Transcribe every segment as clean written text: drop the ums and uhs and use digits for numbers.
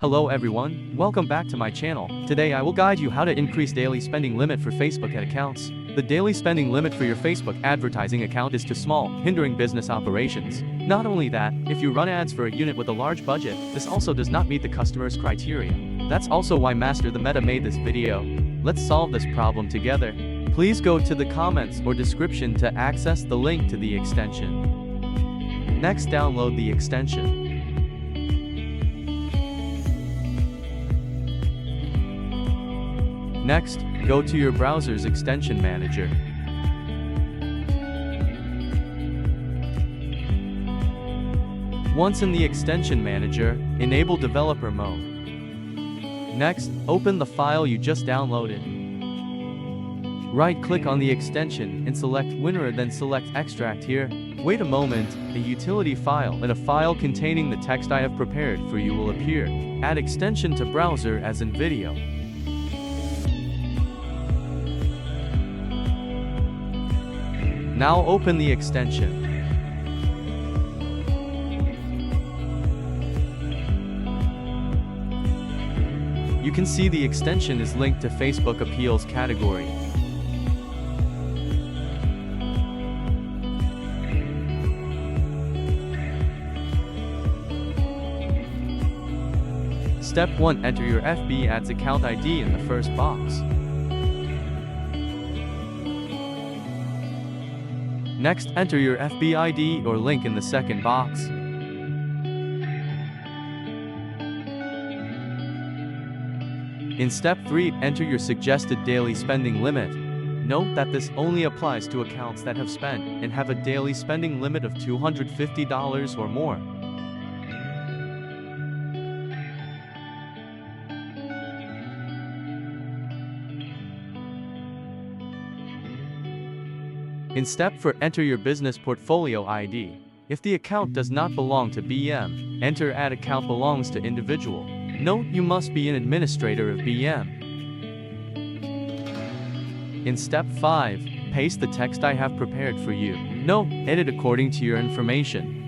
Hello everyone, welcome back to my channel. Today I will guide you how to increase daily spending limit for Facebook ad accounts. The daily spending limit for your Facebook advertising account is too small, hindering business operations. Not only that, if you run ads for a unit with a large budget, this also does not meet the customer's criteria. That's also why Master the Meta made this video. Let's solve this problem together. Please go to the comments or description to access the link to the extension. Next, download the extension. Next, go to your browser's extension manager. Once in the extension manager, enable developer mode. Next, open the file you just downloaded. Right-click on the extension and select WinRAR, then select Extract here. Wait a moment, a utility file and a file containing the text I have prepared for you will appear. Add extension to browser as in video. Now open the extension. You can see the extension is linked to Facebook Appeals category. Step 1. Enter your FB Ads account ID in the first box. Next, enter your FB ID or link in the second box. In step 3, enter your suggested daily spending limit. Note that this only applies to accounts that have spent and have a daily spending limit of $250 or more. In step 4, enter your business portfolio ID. If the account does not belong to BM, enter ad account belongs to individual. Note you must be an administrator of BM. In step 5, paste the text I have prepared for you. Note, edit according to your information.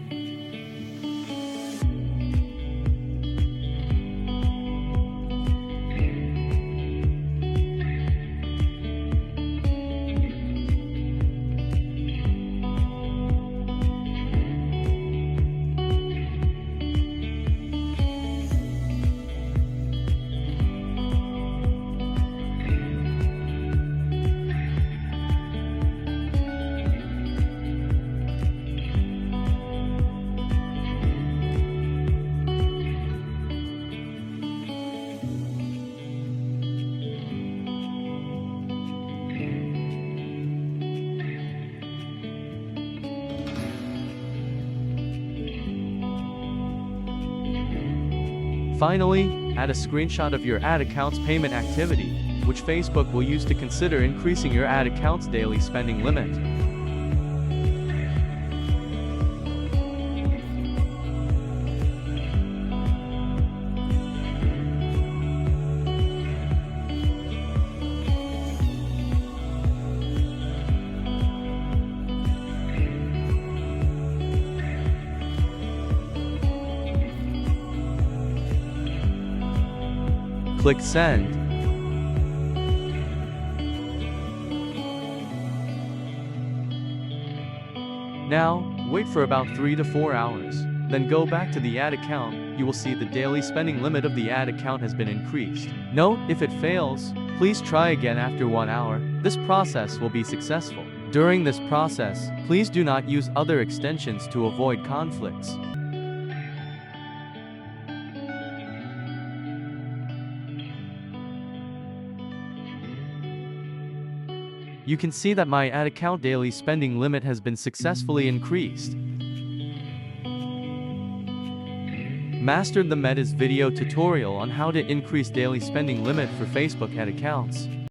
Finally, add a screenshot of your ad account's payment activity, which Facebook will use to consider increasing your ad account's daily spending limit. Click Send. Now, wait for about 3 to 4 hours. Then go back to the ad account. You will see the daily spending limit of the ad account has been increased. Note, if it fails, please try again after 1 hour. This process will be successful. During this process, please do not use other extensions to avoid conflicts. You can see that my ad account daily spending limit has been successfully increased. Mastered the Meta's video tutorial on how to increase daily spending limit for Facebook ad accounts.